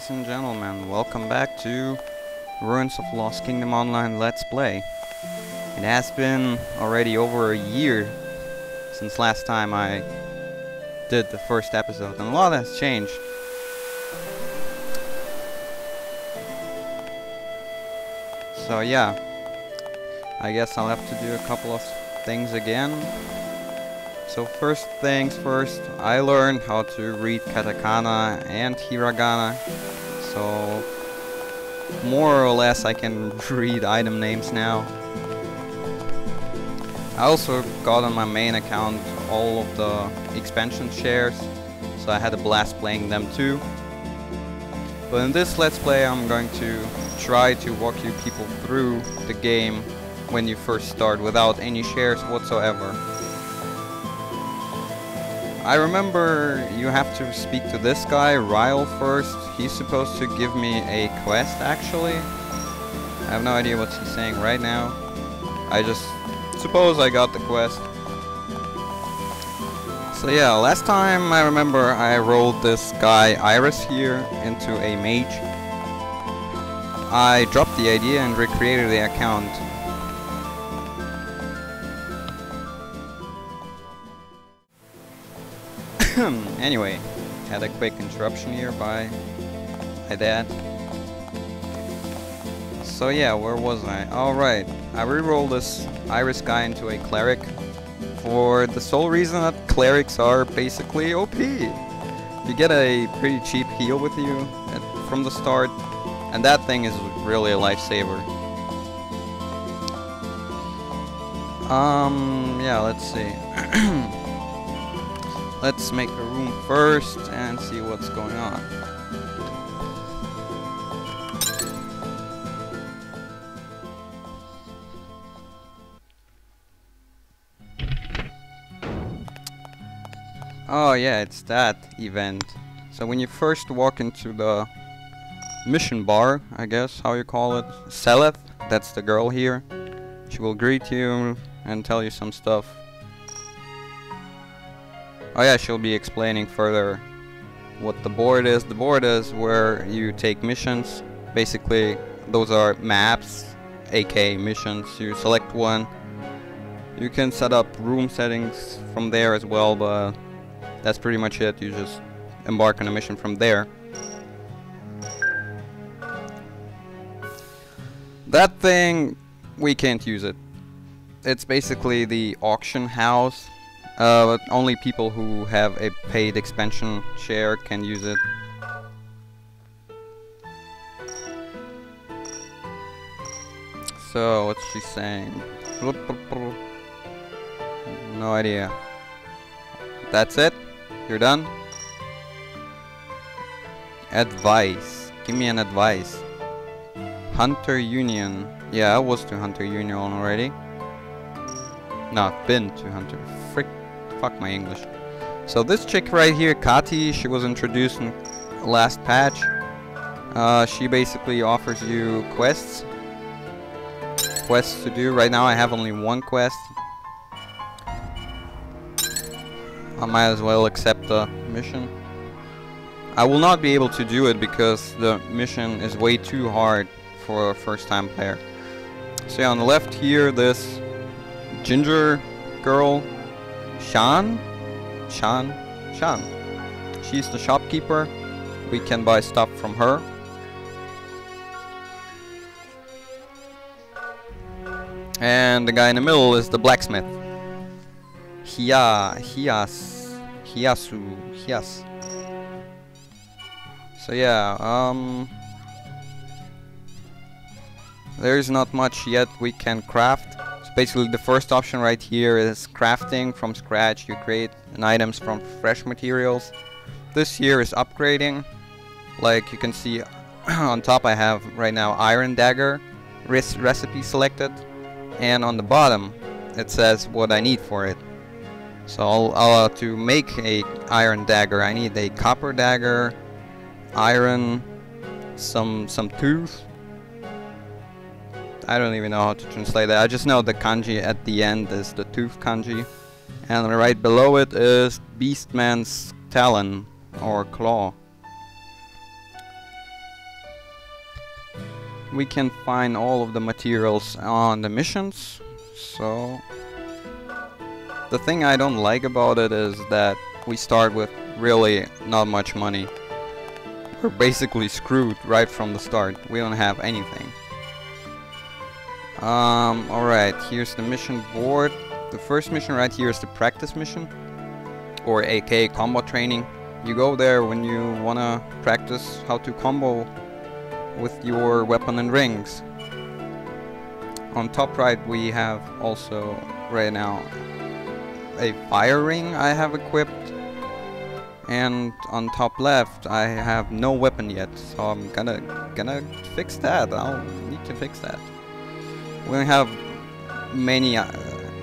ladies and gentlemen, welcome back to Ruins of Lost Kingdom Online Let's Play. It has been already over a year since last time I did the first episode, and a lot has changed. So yeah, I guess I'll have to do a couple of things again. So first things first, I learned how to read katakana and hiragana, so more or less I can read item names now. I also got on my main account all of the expansion shares, so I had a blast playing them too. But in this Let's Play I'm going to try to walk you people through the game when you first start without any shares whatsoever. I remember you have to speak to this guy, Ryle, first. He's supposed to give me a quest, actually. I have no idea what he's saying right now. I just suppose I got the quest. So yeah, last time I remember I rolled this guy, Ires, here into a mage. I dropped the idea and recreated the account. Anyway, had a quick interruption here by my dad. So yeah, where was I? Alright, I re-rolled this Ires guy into a Cleric for the sole reason that Clerics are basically OP. You get a pretty cheap heal with you from the start, and that thing is really a lifesaver. Yeah, let's see. Let's make a room first and see what's going on. Oh yeah, it's that event. So when you first walk into the mission bar, I guess how you call it, Seleth, that's the girl here. She will greet you and tell you some stuff. Oh yeah, she'll be explaining further what the board is. The board is where you take missions. Basically, those are maps, aka missions. You select one. You can set up room settings from there as well, but that's pretty much it. You just embark on a mission from there. That thing, we can't use it. It's basically the auction house. But only people who have a paid expansion share can use it. So, what's she saying? No idea. That's it? You're done? Advice. Give me an advice. Hunter Union. Yeah, I was to Hunter Union already. No, I've been to Hunter. Fuck my English. So this chick right here, Kati, she was introduced in last patch. She basically offers you quests to do. Right now I have only one quest. I might as well accept the mission. I will not be able to do it because the mission is way too hard for a first time player. So yeah, on the left here, this ginger girl, Shan. She's the shopkeeper. We can buy stuff from her. And the guy in the middle is the blacksmith. Hias. So yeah, there's not much yet we can craft. Basically, the first option right here is crafting from scratch. You create items from fresh materials. This here is upgrading. Like you can see on top I have right now iron dagger recipe selected, and on the bottom it says what I need for it. So to make a iron dagger I need a copper dagger, iron, some tooth. I don't even know how to translate that. I just know the kanji at the end is the tooth kanji. And right below it is Beastman's talon or claw. we can find all of the materials on the missions. So the thing I don't like about it is that we start with really not much money. We're basically screwed right from the start. We don't have anything. Alright, here's the mission board. The first mission right here is the practice mission, or aka combo training. You go there when you wanna practice how to combo with your weapon and rings. On top right we have also right now a fire ring I have equipped, and on top left I have no weapon yet, so I'm gonna fix that. I'll need to fix that. We don't have many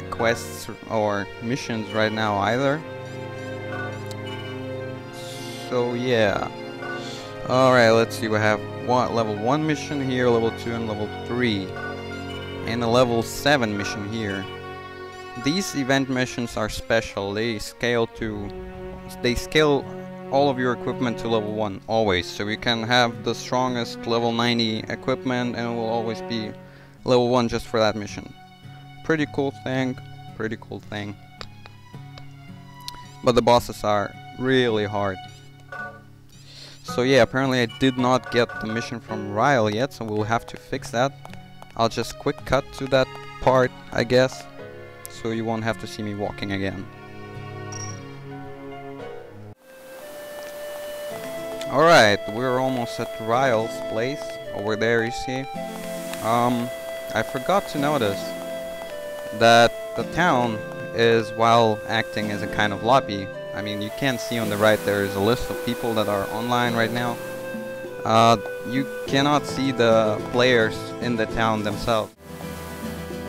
quests or missions right now either. So yeah. Alright, let's see, we have level 1 mission here, level 2 and level 3. And a level 7 mission here. These event missions are special. They scale all of your equipment to level 1 always. So you can have the strongest level 90 equipment and it will always be level 1 just for that mission. Pretty cool thing. Pretty cool thing. But the bosses are really hard. So yeah, apparently I did not get the mission from Ryle yet, so we'll have to fix that. I'll just quick cut to that part, I guess, so you won't have to see me walking again. Alright, we're almost at Ryle's place. Over there, you see. I forgot to notice that the town is while acting as a kind of lobby. I mean, you can see on the right there is a list of people that are online right now. You cannot see the players in the town themselves.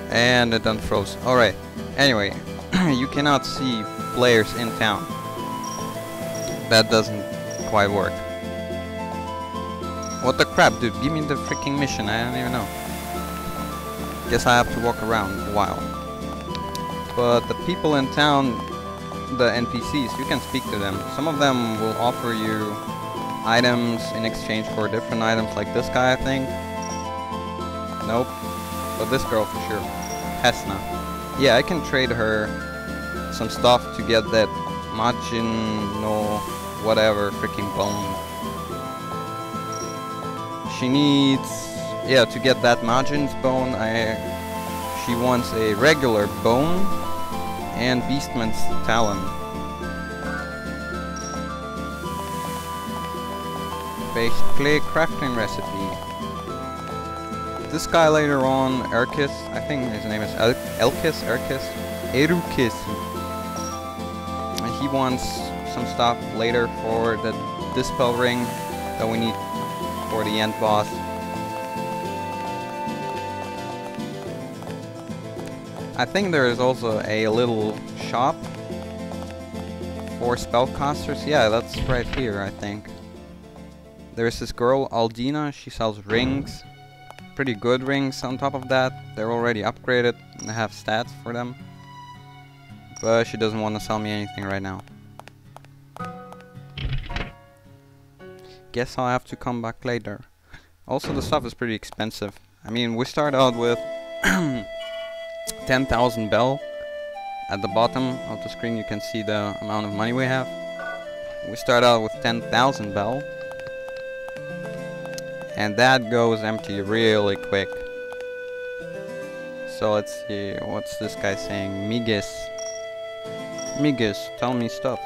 And it done froze. Alright, anyway, you cannot see players in town. That doesn't quite work. What the crap, dude? Give me the freaking mission, I don't even know. Guess I have to walk around a while. But the people in town, the NPCs, you can speak to them. Some of them will offer you items in exchange for different items, like this guy, I think. Nope. But this girl for sure. Hesna. Yeah, I can trade her some stuff to get that Majin no whatever freaking bone. She needs, yeah, to get that Majin's bone, she wants a regular bone and Beastman's talon. Basically, crafting recipe. This guy later on, Erkis, I think his name is Erkis. And he wants some stuff later for the dispel ring that we need for the end boss. I think there is also a little shop for spellcasters. Yeah, that's right here, I think. There's this girl, Aldina, she sells rings. Pretty good rings on top of that. They're already upgraded and have stats for them. But she doesn't want to sell me anything right now. Guess I'll have to come back later. Also, the stuff is pretty expensive. I mean, we start out with 10,000 bell. At the bottom of the screen you can see the amount of money we have. We start out with 10,000 bell. And that goes empty really quick. So let's see, what's this guy saying? Migus. Migus, tell me stuff.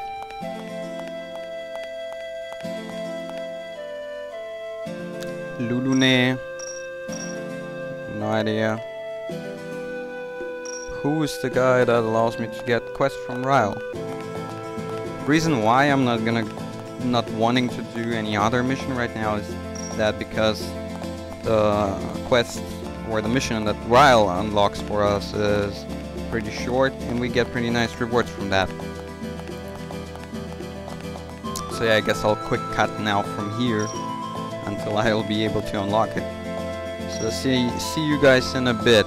Lulune. No idea. Who is the guy that allows me to get quests from Ryle? Reason why I'm not wanting to do any other mission right now is that because the quest or the mission that Ryle unlocks for us is pretty short and we get pretty nice rewards from that. So yeah, I guess I'll quick cut now from here until I'll be able to unlock it. So see you guys in a bit.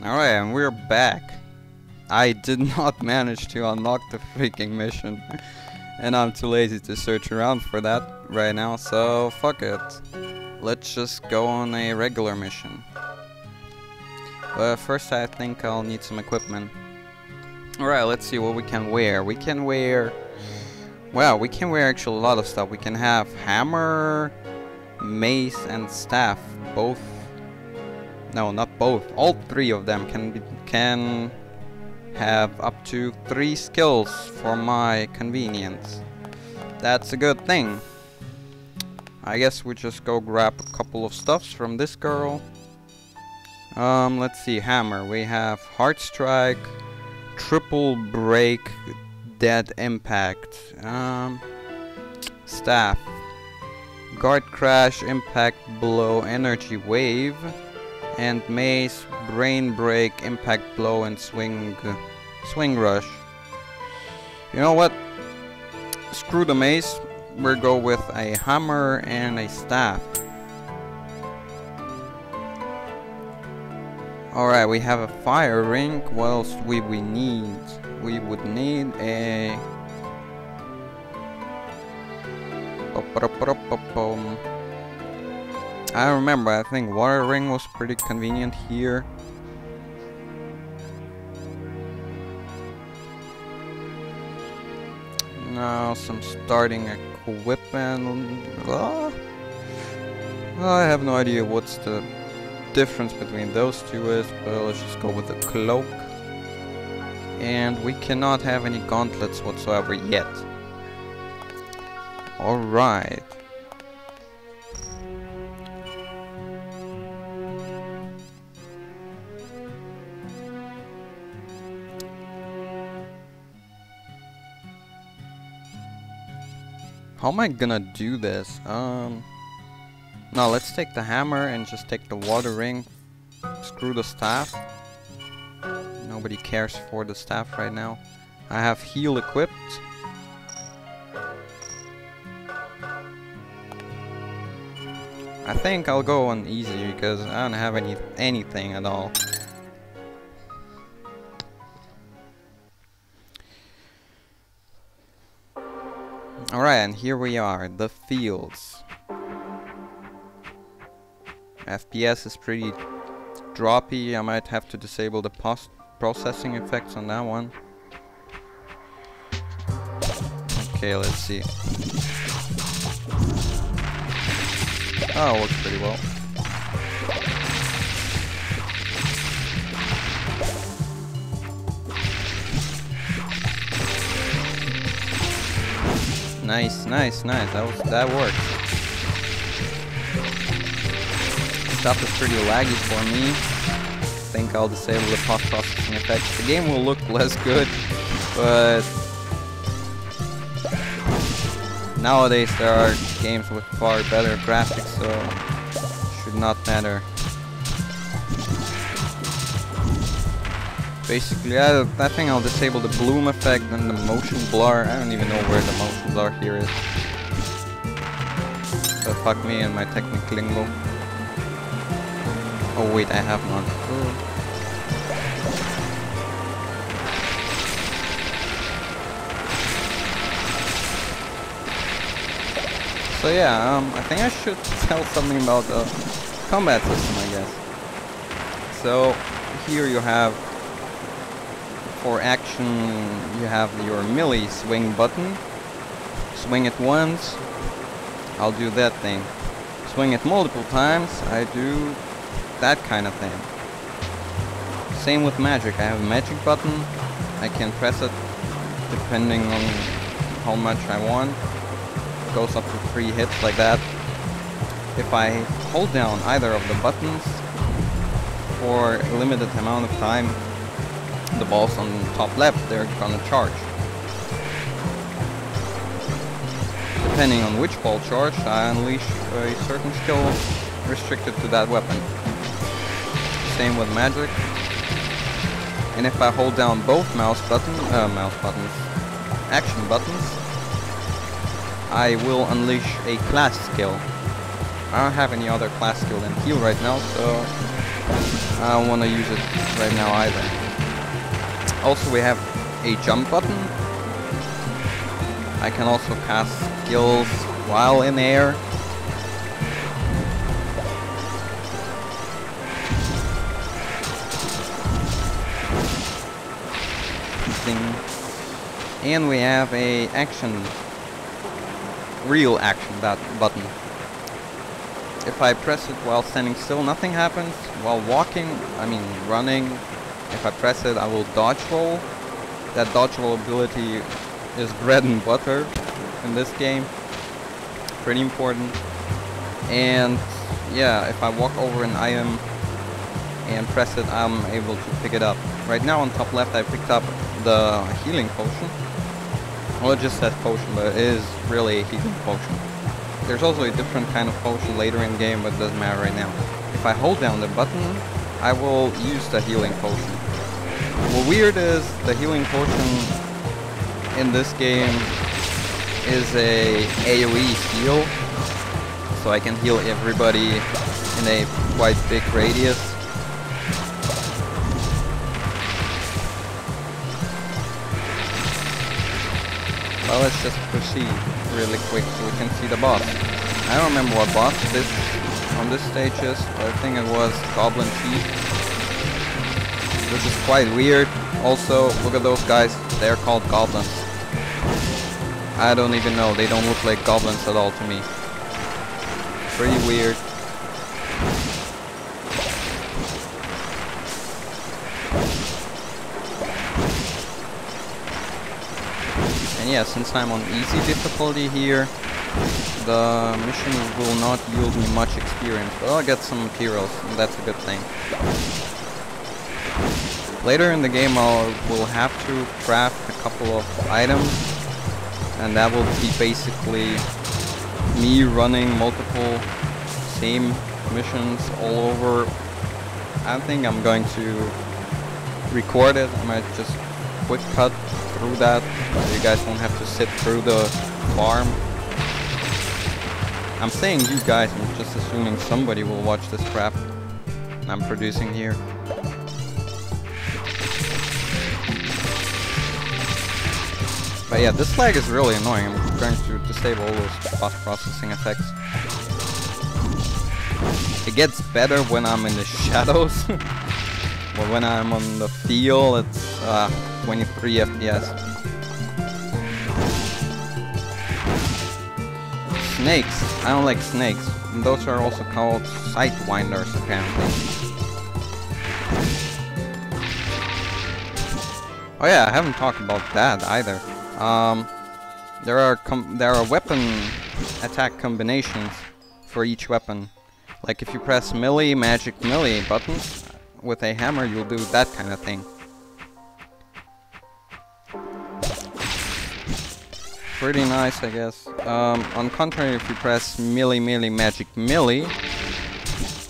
Alright, and we're back. I did not manage to unlock the freaking mission. And I'm too lazy to search around for that right now, so fuck it. Let's just go on a regular mission. But first I think I'll need some equipment. Alright, let's see what we can wear. We can wear... Wow, we can wear actually a lot of stuff. We can have hammer, mace, and staff. Both... No, not both. All three of them can have up to 3 skills for my convenience. That's a good thing. I guess we just go grab a couple of stuffs from this girl. Let's see, hammer. We have hard strike, triple break, dead impact. Staff. Guard crash, impact blow, energy wave. And mace, brain break, impact blow, and swing rush. You know what? Screw the mace. We'll go with a hammer and a staff. Alright, we have a fire ring. What else we need? We would need a... I remember, I think water ring was pretty convenient here. Now some starting equipment. I have no idea what's the difference between those two is, but let's just go with the cloak. And we cannot have any gauntlets whatsoever yet. Alright. How am I gonna do this? No, let's take the hammer and just take the water ring. Screw the staff. Nobody cares for the staff right now. I have heal equipped. I think I'll go on easy because I don't have anything at all. Alright, and here we are, the fields. FPS is pretty droppy. I might have to disable the post-processing effects on that one. Okay, let's see. Oh, it works pretty well. Nice, nice, nice. That works. Stuff is pretty laggy for me. I think I'll disable the post-processing effects. The game will look less good, but nowadays there are games with far better graphics, so it should not matter. Basically, I think I'll disable the bloom effect and the motion blur. I don't even know where the motion blur here is. So fuck me and my technical lingo. Oh wait, I have none. So yeah, I think I should tell something about the combat system, I guess. So here you have, for action, you have your melee swing button. Swing it once, I'll do that thing. Swing it multiple times, I do that kind of thing. Same with magic. I have a magic button. I can press it depending on how much I want. It goes up to 3 hits like that. If I hold down either of the buttons for a limited amount of time, the balls on the top left, they're gonna charge. Depending on which ball charged, I unleash a certain skill restricted to that weapon. Same with magic. And if I hold down both action buttons, I will unleash a class skill. I don't have any other class skill than heal right now, so I don't want to use it right now either. Also, we have a jump button. I can also cast skills while in air. And we have a real action button. If I press it while standing still, nothing happens. While running, if I press it, I will dodge roll. That dodge roll ability is bread and butter in this game. Pretty important. And yeah, if I walk over an item and press it, I'm able to pick it up. Right now on top left I picked up the healing potion. Well, it just says potion, but it is really a healing potion. There's also a different kind of potion later in game, but it doesn't matter right now. If I hold down the button, I will use the healing potion. What weird is the healing potion in this game is a AoE heal, so I can heal everybody in a quite big radius. Well, let's just proceed really quick so we can see the boss. I don't remember what boss this on this stage is, but I think it was Goblin Chief, which is quite weird. Also, look at those guys, they're called goblins. I don't even know, they don't look like goblins at all to me. Pretty weird. And yeah, since I'm on easy difficulty here, the mission will not yield me much experience, but I'll get some materials, and that's a good thing. Later in the game we'll have to craft a couple of items, and that will be basically me running multiple same missions all over. I think I'm going to record it. I might just quick cut through that so you guys won't have to sit through the farm. I'm saying you guys, I'm just assuming somebody will watch this crap I'm producing here. But yeah, this lag is really annoying. I'm going to disable all those post-processing effects. It gets better when I'm in the shadows. But when I'm on the field, it's 23 FPS. Snakes. I don't like snakes. And those are also called sidewinders, apparently. Oh yeah, I haven't talked about that either. There are weapon attack combinations for each weapon. Like if you press melee, magic melee buttons with a hammer, you'll do that kind of thing. Pretty nice, I guess. On contrary, if you press melee, melee, magic melee,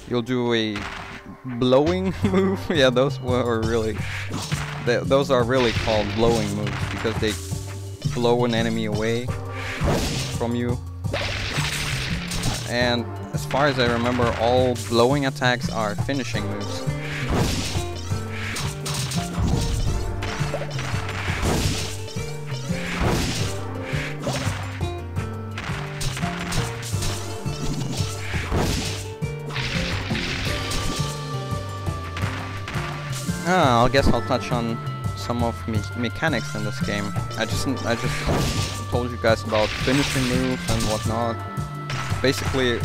you'll do a blowing move. Yeah, those were really... those are really called blowing moves because they blow an enemy away from you. And as far as I remember, all blowing attacks are finishing moves. I guess I'll touch on some of mechanics in this game. I just told you guys about finishing moves and whatnot. Basically,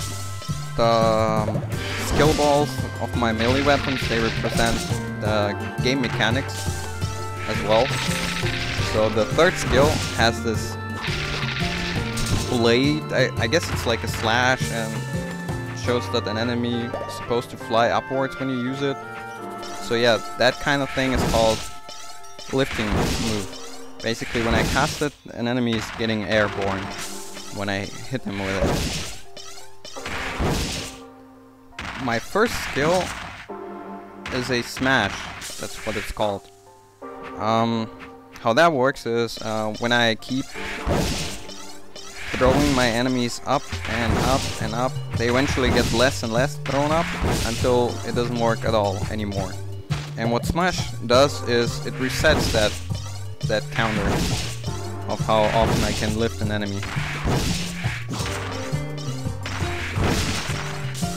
the skill balls of my melee weapons, they represent the game mechanics as well. So the third skill has this blade. I guess it's like a slash, and shows that an enemy is supposed to fly upwards when you use it. So yeah, that kind of thing is called lifting move. Basically, when I cast it, an enemy is getting airborne when I hit him with it. My first skill is a smash. That's what it's called. How that works is when I keep throwing my enemies up and up and up, they eventually get less and less thrown up until it doesn't work at all anymore. And what Smash does is it resets that counter. of how often I can lift an enemy.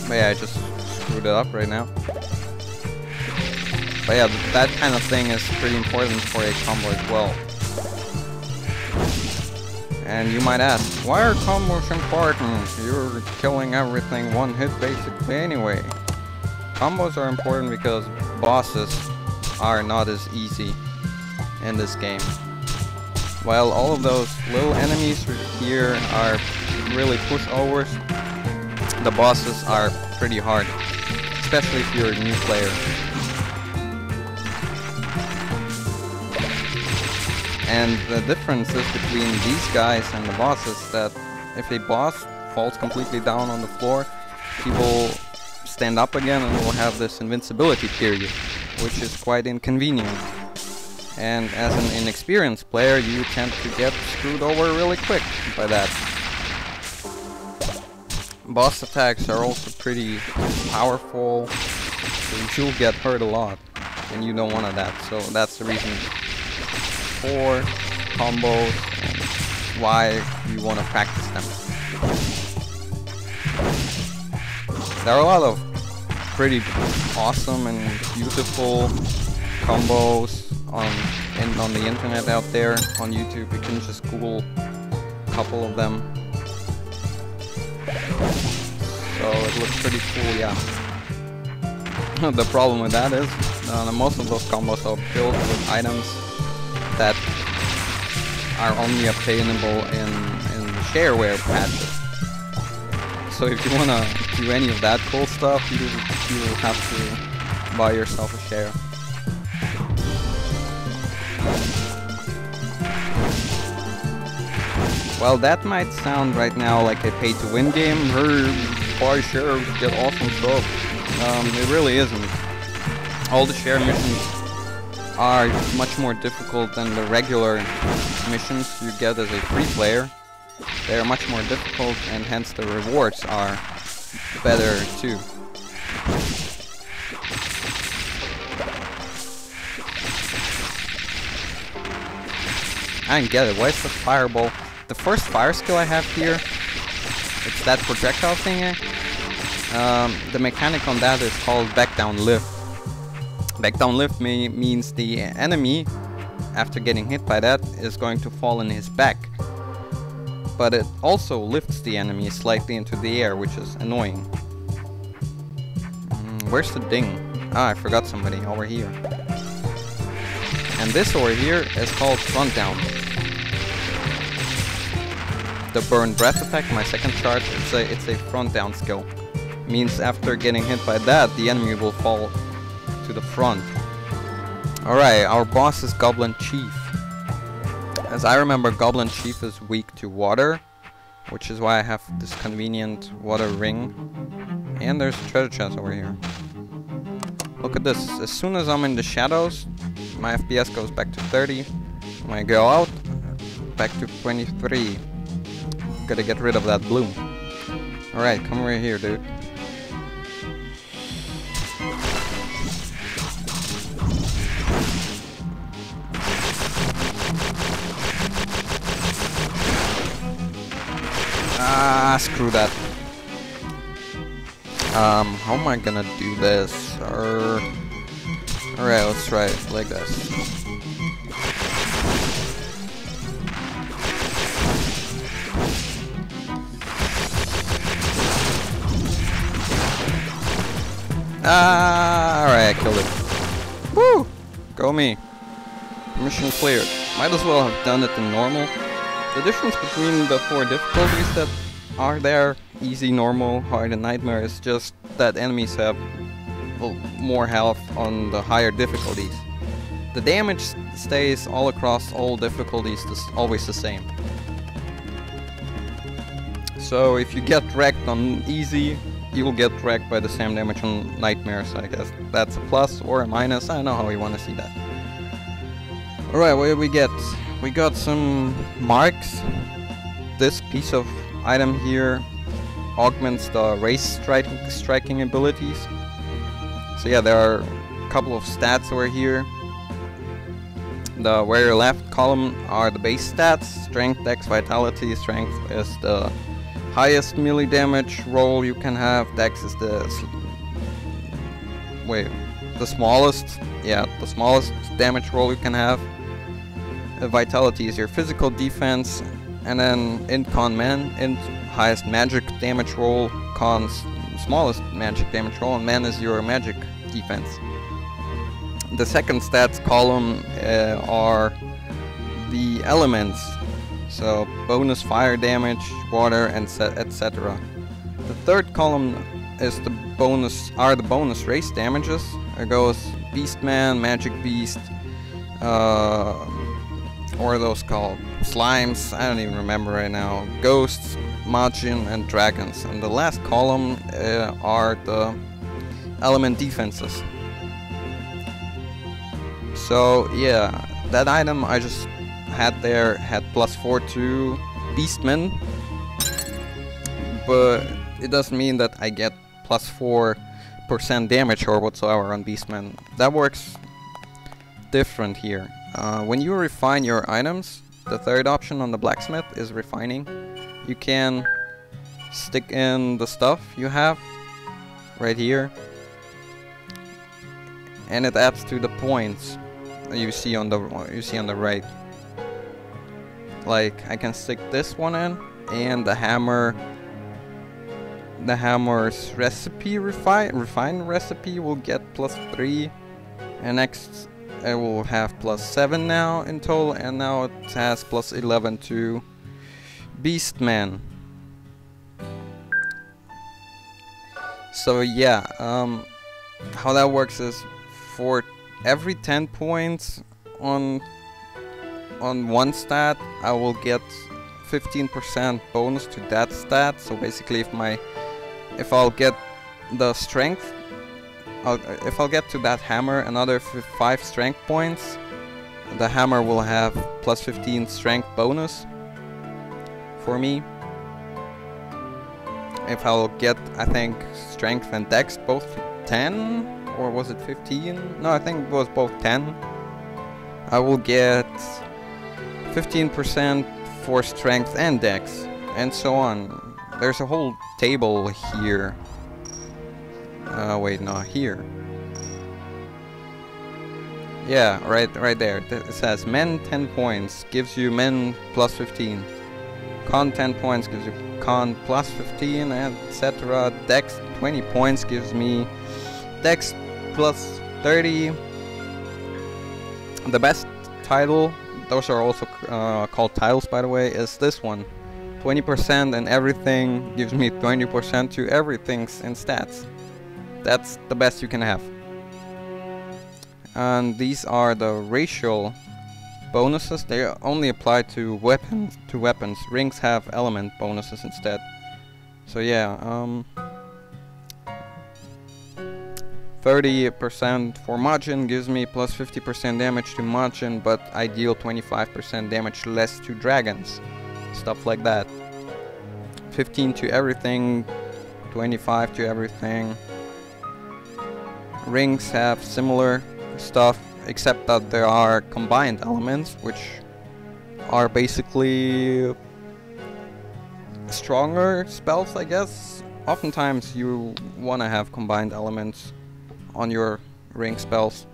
But yeah, I just screwed it up right now. But yeah, that kind of thing is pretty important for a combo as well. And you might ask, why are combos important? You're killing everything one hit basically anyway. Combos are important because bosses are not as easy in this game. While all of those little enemies here are really pushovers, the bosses are pretty hard, especially if you're a new player. And the difference is between these guys and the bosses that if a boss falls completely down on the floor, he will stand up again and will have this invincibility period, which is quite inconvenient. And as an inexperienced player, you tend to get screwed over really quick by that. Boss attacks are also pretty powerful, so you'll get hurt a lot, and you don't want that. So that's the reason for combos and why you want to practice them. There are a lot of pretty awesome and beautiful combos on the internet out there. On YouTube, you can just Google a couple of them. So it looks pretty cool, yeah. The problem with that is most of those combos are built with items that are only obtainable in the shareware patches. So if you wanna do any of that cool stuff, you will have to buy yourself a share. Well, that might sound right now like a pay-to-win game. Buy shares, get awesome stuff. It really isn't. All the share missions are much more difficult than the regular missions you get as a free player. They are much more difficult, and hence the rewards are better too. I don't get it. Why is the fireball? The first fire skill I have here, it's that projectile thingy. The mechanic on that is called back down lift. Back down lift means the enemy, after getting hit by that, is going to fall in his back. But it also lifts the enemy slightly into the air, which is annoying. Where's the ding? Ah, I forgot somebody over here. And this over here is called front down. The burn breath attack, my second charge, it's a front down skill. Means after getting hit by that, the enemy will fall to the front. Alright, our boss is Goblin Chief. As I remember, Goblin Chief is weak to water, which is why I have this convenient water ring. And there's a treasure chest over here. Look at this. As soon as I'm in the shadows, my FPS goes back to 30. When I go out, back to 23. Gotta get rid of that bloom. Alright, come over here, dude. Ah, screw that. How am I gonna do this? Alright, let's try it like this. Ah, alright, I killed it. Woo! Go me. Mission cleared. Might as well have done it in normal. The difference between the 4 difficulties that are there, easy, normal, hard, and nightmare, is just that enemies have more health on the higher difficulties. The damage stays all across all difficulties always the same. So if you get wrecked on easy, you will get wrecked by the same damage on nightmares. I guess that's a plus or a minus. I don't know how you want to see that. Alright, what did we get? We got some marks. This piece of item here augments the race striking abilities. So yeah, there are a couple of stats over here. The very left column are the base stats: strength, dex, vitality. Strength is the highest melee damage roll you can have. Dex is the smallest. Yeah, the smallest damage roll you can have. Vitality is your physical defense, and then int con man, int highest magic damage roll, con's smallest magic damage roll, and man is your magic defense. The second stats column are the elements, so bonus fire damage, water, and etc. The third column is the bonus race damages. It goes Beastman, Magic Beast, or are those called slimes? I don't even remember right now. Ghosts, Majin, and dragons. And the last column are the element defenses. So yeah, that item I just had there had +4 to Beastmen, but it doesn't mean that I get +4% damage or whatsoever on Beastmen. That works different here. When you refine your items, the third option on the blacksmith is refining. You can stick in the stuff you have right here, and it adds to the points you see on the right. Like, I can stick this one in, and the hammer's recipe refine recipe will get +3, and next it will have +7 now in total, and now it has +11 to Beastman. So yeah, how that works is for every 10 points on one stat, I will get 15% bonus to that stat. So basically, if I'll get the strength, if I'll get to that hammer another 5 strength points, the hammer will have +15 strength bonus for me. If I'll get, I think, strength and dex both to 10, or was it 15? No, I think it was both 10. I will get 15% for strength and dex, and so on. There's a whole table here. Wait, no, here. Yeah, right there. It says men 10 points gives you men +15. Con 10 points gives you con +15, etc. Dex 20 points gives me dex +30. The best title, those are also called titles by the way, is this one. 20% and everything gives me 20% to everything's in stats. That's the best you can have. And these are the racial bonuses. They only apply to weapons. Rings have element bonuses instead. So yeah, 30% for Majin gives me +50% damage to Majin, but I deal 25% damage less to dragons. Stuff like that. 15 to everything, 25 to everything. Rings have similar stuff, except that there are combined elements, which are basically stronger spells, I guess. Oftentimes you want to have combined elements on your ring spells.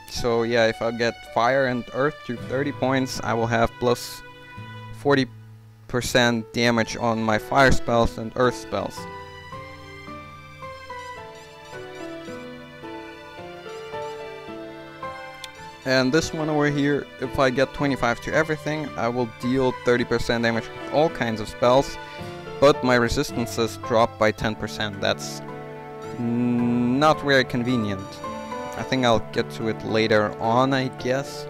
So yeah, if I get fire and earth to 30 points, I will have +40% damage on my fire spells and earth spells. And this one over here, if I get 25 to everything, I will deal 30% damage with all kinds of spells, but my resistances drop by 10%. That's not very convenient. I think I'll get to it later on, I guess.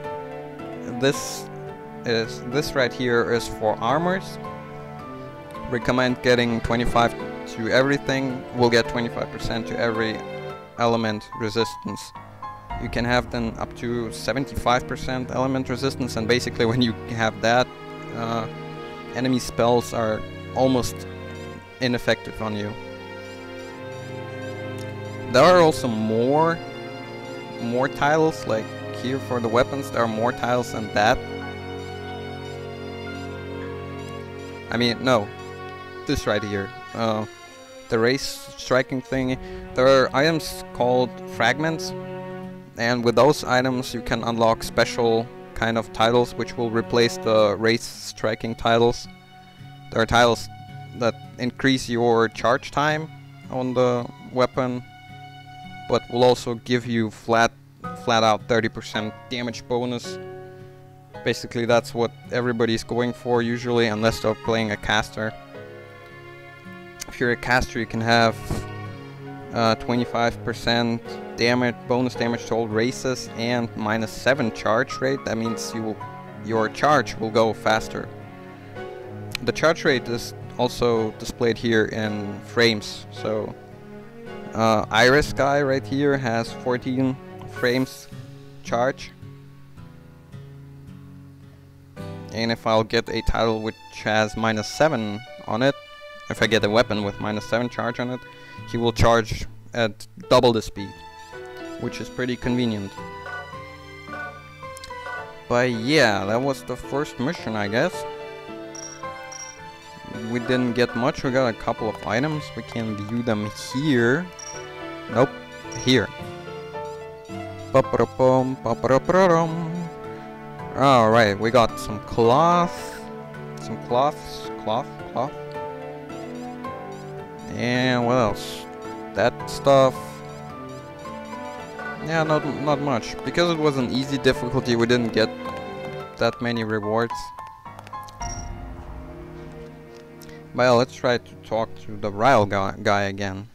This right here is for armors. Recommend getting 25 to everything. We'll get 25% to every element resistance. You can have then up to 75% element resistance, and basically when you have that, enemy spells are almost ineffective on you. There are also more titles, like here for the weapons, there are more tiles than that. I mean, no, this right here, the race striking thing. There are items called fragments, and with those items you can unlock special kind of titles which will replace the race striking titles. There are titles that increase your charge time on the weapon, but will also give you flat out 30% damage bonus. Basically that's what everybody's going for usually, unless they're playing a caster. If you're a caster you can have 25% damage, bonus damage to all races, and -7 charge rate. That means your charge will go faster. The charge rate is also displayed here in frames. So Ires guy right here has 14 frames charge. And if I'll get a title which has -7 on it, if I get a weapon with -7 charge on it, he will charge at double the speed, which is pretty convenient. But yeah, that was the first mission, I guess. We didn't get much, we got a couple of items, we can view them here. Nope, here. Alright, we got some cloth. Cloth. And what else? That stuff. Yeah, not much. Because it was an easy difficulty, we didn't get that many rewards. Well, let's try to talk to the Ryle guy again.